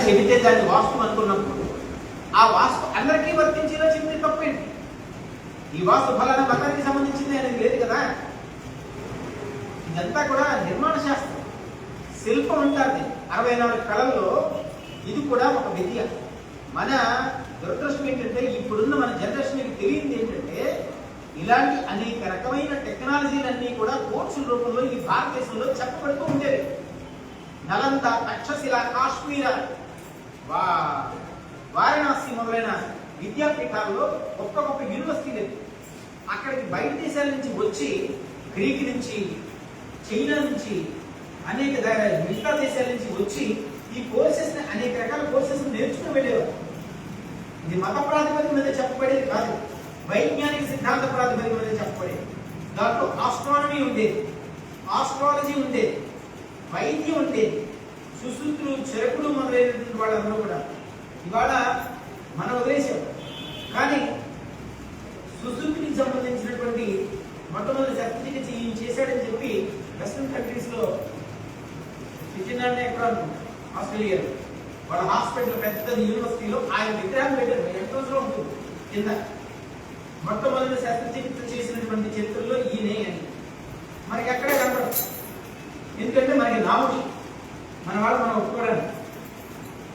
చెబితే దాన్ని వాస్తు అనుకున్నప్పుడు ఆ వాస్తు అందరికీ వర్తించేలా చెబితే తప్పేంటి? ఈ వాస్తు ఫలానా మతానికి సంబంధించింది అనేది లేదు కదా. ఇదంతా కూడా నిర్మాణ శాస్త్రం, శిల్పం ఉంటుంది. 64 కళల్లో ఇది కూడా ఒక విద్య. మన దురదృష్టం ఏంటంటే ఇప్పుడున్న మన జనరేషన్కి తెలియంది ఏంటంటే ఇలాంటి అనేక రకమైన టెక్నాలజీలన్నీ కూడా కోర్సుల రూపంలో ఈ భారతదేశంలో చెప్పబడుతూ ఉండేవి. నలంద, తక్షశిల, కాశ్మీర, వారణాసి మొదలైన విద్యాపీఠాల్లో గొప్ప గొప్ప యూనివర్సిటీలు అక్కడికి బయట దేశాల నుంచి వచ్చి, గ్రీక్ నుంచి, చైనా నుంచి, అనేక మిగతా దేశాల నుంచి వచ్చి ఈ కోర్సెస్ అనేక రకాల కోర్సెస్ నేర్చుకుని వెళ్ళేవారు. ఇది మత ప్రాతిపదిక మీద చెప్పబడేది కాదు, వైజ్ఞానిక సిద్ధాంత ప్రాతిపదిక మీద చెప్పబడేది. దాంట్లో ఆస్ట్రానమీ ఉండేది, ఆస్ట్రాలజీ ఉండేది, వైద్యం ఉండేది, సుశ్రుతులు, చెరకులు మొదలైనటువంటి వాళ్ళందరూ కూడా ఇవాళ మనం వదిలేసాం. కానీ సుశ్రుతికి సంబంధించినటువంటి మొట్టమొదటి శస్త్రచికిత్స ఈయన చేశాడని చెప్పి వెస్టర్న్ కంట్రీస్ లో స్విట్జర్లాండ్ ఎక్కడ ఆస్ట్రేలియాలో వాళ్ళ హాస్పిటల్ పెద్ద యూనివర్సిటీలో ఆయన విగ్రహం పెట్టారు. ఎంట్రన్స్ లో ఉంటుంది కింద. మొట్టమొదటి శస్త్రచికిత్స చేసినటువంటి చరిత్రలో ఈయనే అని మనకి ఎక్కడే కనపడదు. ఎందుకంటే మనకి నామోషి, మన వాళ్ళు మనం ఒప్పుకోవడానికి.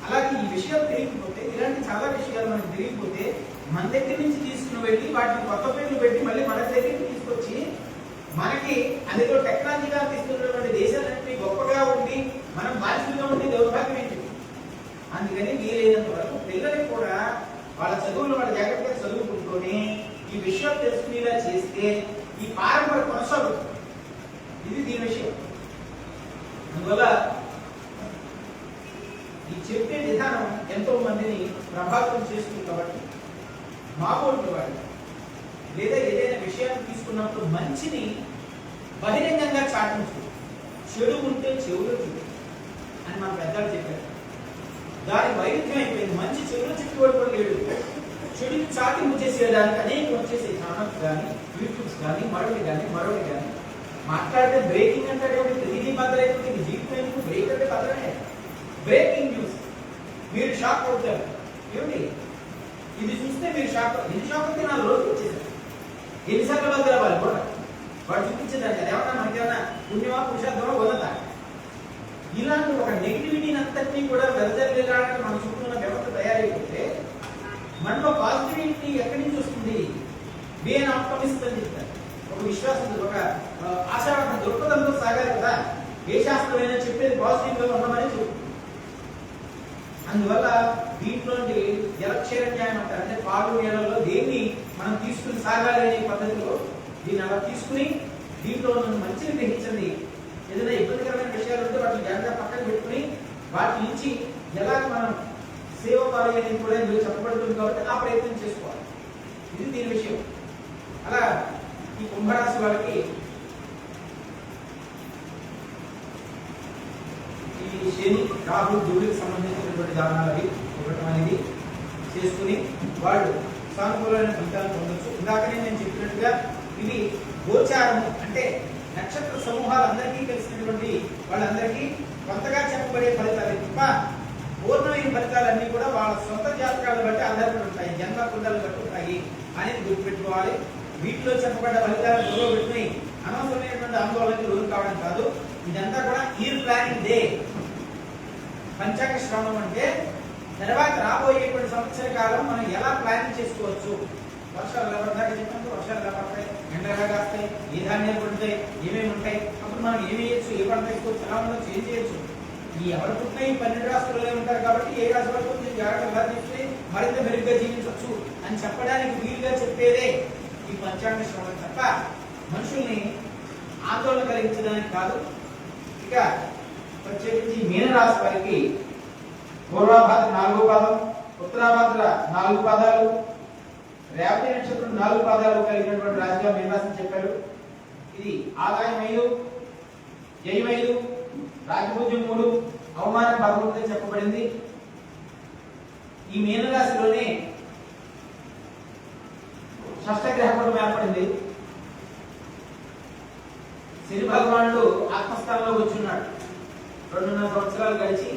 అలాగే ఈ విషయాలు తెలియకపోతే, ఇలాంటి చాలా విషయాలు మనకు తెలియకపోతే మన దగ్గర నుంచి తీసుకుని వెళ్ళి వాటిని కొత్త పేర్లు పెట్టి మళ్ళీ మన దగ్గరికి తీసుకొచ్చి మనకి అందులో టెక్నాలజీగా తీసుకున్నటువంటి దేశాలన్నింటినీ గొప్పగా ఉండి మనం బాధ్యతగా ఉండి దౌర్భాగ్యం ఏంటి? అందుకని వీలైనంత వరకు పిల్లలకి కూడా వాళ్ళ చదువులు వాళ్ళ జాగ్రత్తగా చదువుకుంటూనే ఈ విషయాలు తెలుసుకునేలా చేస్తే ఈ పారంపర కొనసాగుతుంది. ఇది దీని విషయం. అందువల్ల ఈ చెప్పే విధానం ఎంతో మందిని ప్రభావితం చేస్తుంది. కాబట్టి మామూలు వాడు లేదా ఏదైనా విషయాన్ని తీసుకున్నప్పుడు మంచిని బహిరంగంగా చాటించు, చెడు ఉంటే చెవులు చూడు అని మన పెద్దలు చెప్పారు. దాని వైరుధ్యం అయిపోయింది. మంచి చెవులు చెప్పుకోవడం కూడా లేడు. చెడుని చాటింపు చేసేయడానికి అనేక వచ్చేసే ఛానల్స్ కానీ, యూట్యూబ్స్ కానీ, మరొకటి కానీ మాట్లాడితే బ్రేకింగ్ అంటాడు. ఇది బద్దలైపోతే ఇది జీవితం ఎందుకు? బ్రేక్ అంటే బద్దలనే. బ్రేకింగ్ న్యూస్, మీరు షాక్ అవుతారు. ఏమిటి ఇది చూస్తే మీరు షాక్? ఇది షాక్ అయితే 4 రోజులు వచ్చేసారు. ఎన్నిసార్లు బద్దలు అవ్వాలి కూడా వాడు చూపించేదాన్ని. అది ఏమన్నా మనకేమన్నా పుణ్యమా, పురుషార్థమా, ఉన్నత? ఇలాంటి ఒక నెగిటివిటీని అంతటినీ కూడా వెదజల్లేలాగా మన చుట్టూ ఉన్న వ్యవస్థ తయారైపోతే మనలో పాజిటివిటీ ఎక్కడి నుంచి వస్తుంది? బీఎన్ ఆప్టమిస్ట్ అని చెప్తారు. ఒక విశ్వాసం, ఒక ఆశావాద దృక్పథంతో సాగాలి కదా. ఏ శాస్త్రమైనా చెప్పేది పాజిటివ్ గా ఉండమని చెప్తుంది. అందువల్ల దీంట్లోంటి జలక్షేర న్యాయం అంటారు. అంటే పాలు నీళ్ళలో దేన్ని మనం తీసుకుని సాగాలి అనే పద్ధతిలో దీన్ని అలా తీసుకుని దీంట్లో మనం మంచిని గ్రహించండి. ఏదైనా ఇబ్బందికరమైన విషయాలు ఉంటే వాటిని జాగ్రత్తగా పక్కన పెట్టుకుని వాటి నుంచి ఎలా మనం సేవ పాలనేది కూడా ఇందులో చెప్పబడుతుంది. కాబట్టి ఆ ప్రయత్నం చేసుకోవాలి. ఇది దీని విషయం. అలా ఈ కుంభరాశి వాళ్ళకి ఈ శని, రాహు, గురువుకి సంబంధించినటువంటి దానాలు అవి ఇవ్వటం అనేది చేసుకుని వాళ్ళు సానుకూలమైన ఫలితాలు పొందొచ్చు. ఇందాకనే నేను చెప్పినట్టుగా ఇవి గోచారము అంటే నక్షత్ర సమూహాలందరికీ తెలిసినటువంటి వాళ్ళందరికీ కొత్తగా చెప్పబడే ఫలితాలు తప్ప పూర్ణమైన ఫలితాలన్నీ కూడా వాళ్ళ సొంత జాతకాలను బట్టి ఆధారపడి ఉంటాయి, జన్మ కుండలు బట్టి ఉంటాయి అనేది గుర్తుపెట్టుకోవాలి. వీటిలో చెప్పబడ్డ ఫలితాలను గొడవ పెట్టుకుని అనవసరమైనటువంటి ఆందోళనకి లోను కావడం కాదు. ఇదంతా కూడా ఇయర్ ప్లానింగ్ డే. పంచాంగ శ్రవణం అంటే తర్వాత రాబోయేటువంటి సంవత్సర కాలం మనం ఎలా ప్లానింగ్ చేసుకోవచ్చు. వర్షాలు ఎలా పడతాయి చెప్పండి, వర్షాలు ఎలా పడతాయి, ఎండలు ఎలా కాస్తాయి, ఏ ధాన్యాలు పడతాయి, ఏమేమి ఉంటాయి, అప్పుడు మనం ఏమి చేయొచ్చు, ఏ పంట వేసుకోవచ్చు, ఎలా ఉండొచ్చు, ఏం చేయొచ్చు. ఈ ఎవరు పుట్టిన ఈ 12 రాష్ట్రాల్లో ఉంటారు కాబట్టి ఏ రాశి వరకు జాగ్రత్తగా తీసుకుని మరింత మెరుగ్గా జీవించవచ్చు అని చెప్పడానికి వీలుగా చెప్పేదే ఈ పంచాంగ శ్రవణం తప్ప మనుషుల్ని ఆందోళన కలిగించడానికి కాదు. ఇక ప్రత్యేకించి మీనరాశి వారికి పూర్వాభాద్ర 4వ పాదం, ఉత్తరాభాద్ర 4 పాదాలు, రేవతి నక్షత్రం 4 పాదాలు కలిగినటువంటి రాశిగా మీనరాశి చెప్పారు. ఇది ఆదాయం 5, వ్యయం 5, రాజపూజ్యం 3, అవమానం 11 చెప్పబడింది. ఈ మీనరాశిలోనే షష్ఠ గ్రహపటం ఏర్పడింది. శని భగవానుడు ఆత్మస్థానంలో కూర్చున్నాడు. 2.5 సంవత్సరాలు గడిచి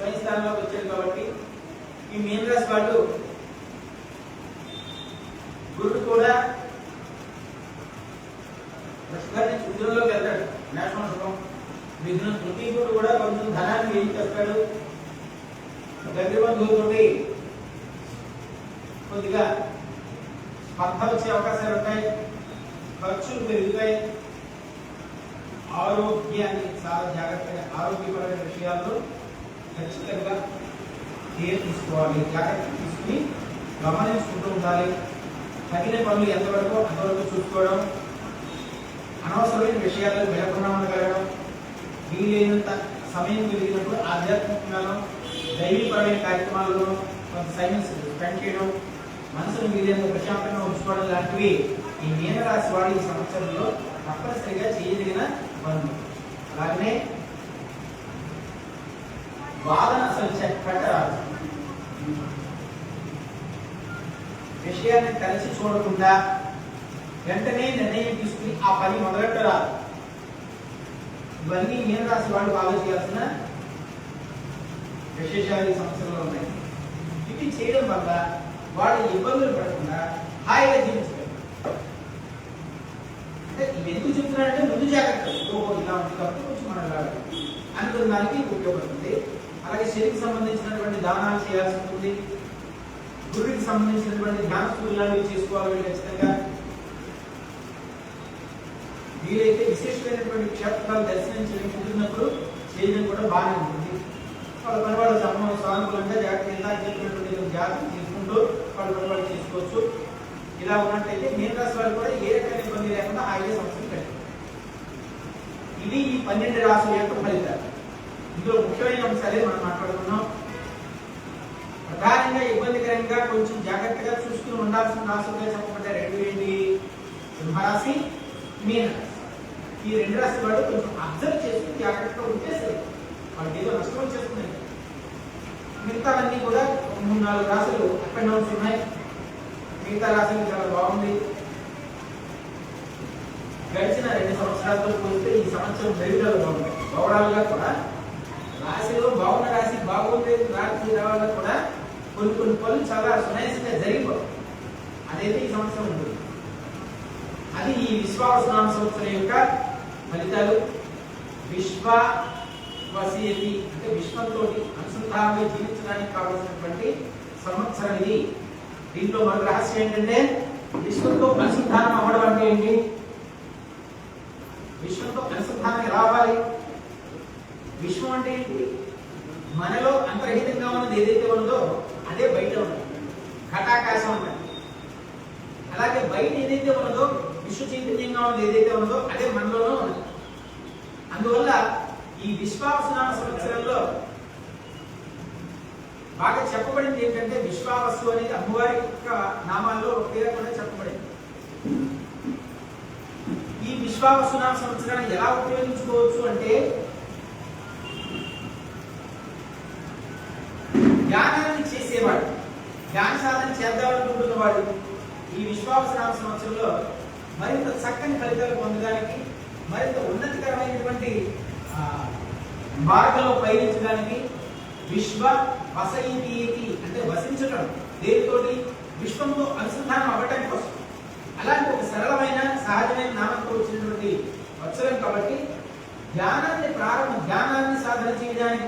స్వయం స్థానంలోకి వచ్చాడు కాబట్టి ఈ మీన రాశి వాళ్ళు గురుడు కూడా వృషభాన్ని ఉద్యోగంలోకి వెళ్తాడు, నేషనల్ శుభం. మిథున తృతీయుడు కూడా కొంచెం ధనాన్ని వేయి తెస్తాడు. దగ్గర బంధువులతోటి కొద్దిగా స్పర్ధ వచ్చే అవకాశాలు ఉంటాయి, ఖర్చులు పెరుగుతాయి. ఆరోగ్యాన్ని చాలా జాగ్రత్తగా, ఆరోగ్యపరమైన విషయాల్లో ఖచ్చితంగా కేర్ తీసుకోవాలి, జాగ్రత్త తీసుకుని గమనించుకుంటూ ఉండాలి. తగిన పనులు ఎంతవరకు అంతవరకు చూసుకోవడం, అనవసరమైన విషయాల్లో వెళ్లకుండా ఉండగలగడం, వీలైనంత సమయం కలిగినప్పుడు ఆధ్యాత్మికంగానూ దైవీపరమైన కార్యక్రమాల్లో కొంత సమయం స్పెండ్ చేయడం, మనసును వీలైనంత ప్రశాంతంగా ఉంచుకోవడం లాంటివి ఈ మీనరాశి వాడు ఈ సంవత్సరంలో తప్పనిసరిగా చేయదగిన పనులు. అలాగనే వాదన అసలు పెట్టరాదు. విషయాన్ని కలిసి చూడకుండా వెంటనే నిర్ణయం తీసుకుని ఆ పని మొదలెట్టరాదు. ఇవన్నీ మీనరాశి వాళ్ళు ఆలోచించాల్సిన విశేషాలు ఈ సంవత్సరంలో ఉన్నాయి. ఇది చేయడం వల్ల వాళ్ళు ఇబ్బందులు పడకుండా హాయిగా జీవించగలరు. అంటే ఇవి ఎందుకు చెప్తున్నారంటే ముందు జాగ్రత్త, ఇలా ఉంది కాబట్టి కొంచెం మనం అనుకున్న దానికి ఉపయోగపడుతుంది. అలాగే శరీరకు సంబంధించినటువంటి దానాలు చేయాల్సి ఉంటుంది. గురుడికి సంబంధించినటువంటి ధ్యాన సూచనలు చేసుకోవాలి ఖచ్చితంగా. వీలైతే విశేషమైనటువంటి క్షేత్రాలు దర్శనం చేయడం కుదిరినప్పుడు చేయడం కూడా బాగానే ఉంటుంది. వాళ్ళ పని వాళ్ళు సానుకూలంగా జాగ్రత్తగా చెప్పినటువంటి జాగ్రత్త తీసుకుంటూ వాళ్ళ పని వాళ్ళు చేసుకోవచ్చు. ఇలా ఉన్నట్టయితే మీన రాశి వాళ్ళు కూడా ఏ రకమైన ఇబ్బంది లేకుండా హాయిగా సంవత్సరం పెట్టారు. ఇది ఈ 12 రాశుల యొక్క ఫలితాలు. ఇందులో ముఖ్యమైన అంశాలే మనం మాట్లాడుకున్నాం. ప్రధానంగా ఇబ్బందికరంగా కొంచెం జాగ్రత్తగా చూసుకుని ఉండాల్సిన రాశులుగా చెప్పబడ్డ రెండు ఏంటి? సింహరాశి, మీనరాశి. ఈ 2 రాశి వాళ్ళు కొంచెం అబ్జర్వ్ చేసుకుని జాగ్రత్తగా ఉంటే సరే, వాళ్ళకి ఏదో నష్టం వచ్చేస్తున్నాయి. మిగతావన్నీ కూడా 3-4 రాశులు అప్ అండ్ డౌన్స్ ఉన్నాయి. మిగతా రాశులు చాలా బాగుంది. గడిచిన 2 సంవత్సరాలతో పోలిస్తే ఈ సంవత్సరం మెరుగుదల బాగుంది. ఓవరాల్ గా కూడా రాశిలో బాగున్న రాశి బాగుంది రాశి రావాల కూడా కొన్ని పనులు చాలా సునాయాసంగా జరిగిపోయి అదైతే ఈ సంవత్సరం ఉంటుంది. అది ఈ విశ్వావసనామ సంవత్సరం యొక్క ఫలితాలు. విశ్వవసీయతి అంటే విశ్వంతో అనుసంధానంగా జీవించడానికి కావాల్సినటువంటి సంవత్సరం ఇది. దీంట్లో మన రహస్యం ఏంటంటే విశ్వంతో అనుసంధానం అవ్వడం అంటే ఏంటి? విశ్వంతో అనుసంధానం ఎలా అవ్వాలి? విశ్వం అంటే ఏంటి? మనలో అంతర్హితంగా ఉన్నది ఏదైతే ఉన్నదో అదే బయట ఉన్నది, ఘటాకాశం ఉన్నది. అలాగే బయట ఏదైతే ఉన్నదో విశ్వ చైతన్యంగా ఉన్నది ఏదైతే ఉన్నదో అదే మనలోనూ ఉన్నది. అందువల్ల ఈ విశ్వావసనామ సంవత్సరంలో బాగా చెప్పబడింది ఏంటంటే విశ్వావసు అనేది అమ్మవారి యొక్క నామాల్లో పేరు కూడా చెప్పబడింది. ఈ విశ్వావసనామ సంవత్సరాన్ని ఎలా ఉపయోగించుకోవచ్చు అంటే ధ్యానాన్ని చేసేవాడు, ధ్యాన సాధన చేద్దామనుకుంటున్న వాడు ఈ విశ్వావసనామ సంవత్సరంలో మరింత చక్కని ఫలితాలు పొందడానికి, మరింత ఉన్నతికరమైనటువంటి మార్గంలో పయనించడానికి విశ్వ వసయితి అంటే వసించడం, దేనితోటి విశ్వంతో అనుసంధానం అవ్వటం కోసం. అలాంటి ఒక సరళమైన సహజమైన నామంతో వచ్చినటువంటి వత్సరం కాబట్టి ధ్యానాన్ని సాధన చేయడానికి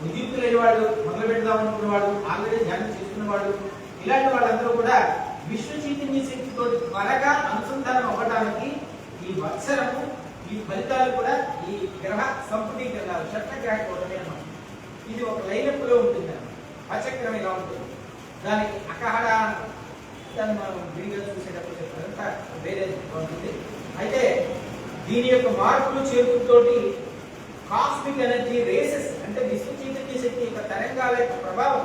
ఉద్యుక్తులైన వాడు, మొదలు పెడదాం అనుకున్న వాడు, ఆల్రెడీ ధ్యానం చేస్తున్న వాడు, ఇలాంటి వాళ్ళందరూ కూడా విశ్వ చైతన్య శక్తితో త్వరగా అనుసంధానం అవ్వడానికి ఈ వత్సరము, ఈ ఫలితాలు కూడా ఈ గ్రహ సంపుటీకరణాలు, షట్గ్రహ కూటమి అన్నమాట. ఇది ఒక లైనప్ లో ఉంటుంది, పచక్రం ఇలా ఉంటుంది. దానికి అకహడ దాన్ని మనం విడిగా చూసేటప్పుడు చెప్పారంతా వేరే ఉంటుంది. అయితే దీని యొక్క మార్పులు చేర్పులతోటి కాస్మిక్ ఎనర్జీ రేసెస్ అంటే విశ్వ చైతన్య శక్తి యొక్క తరంగాల యొక్క ప్రభావం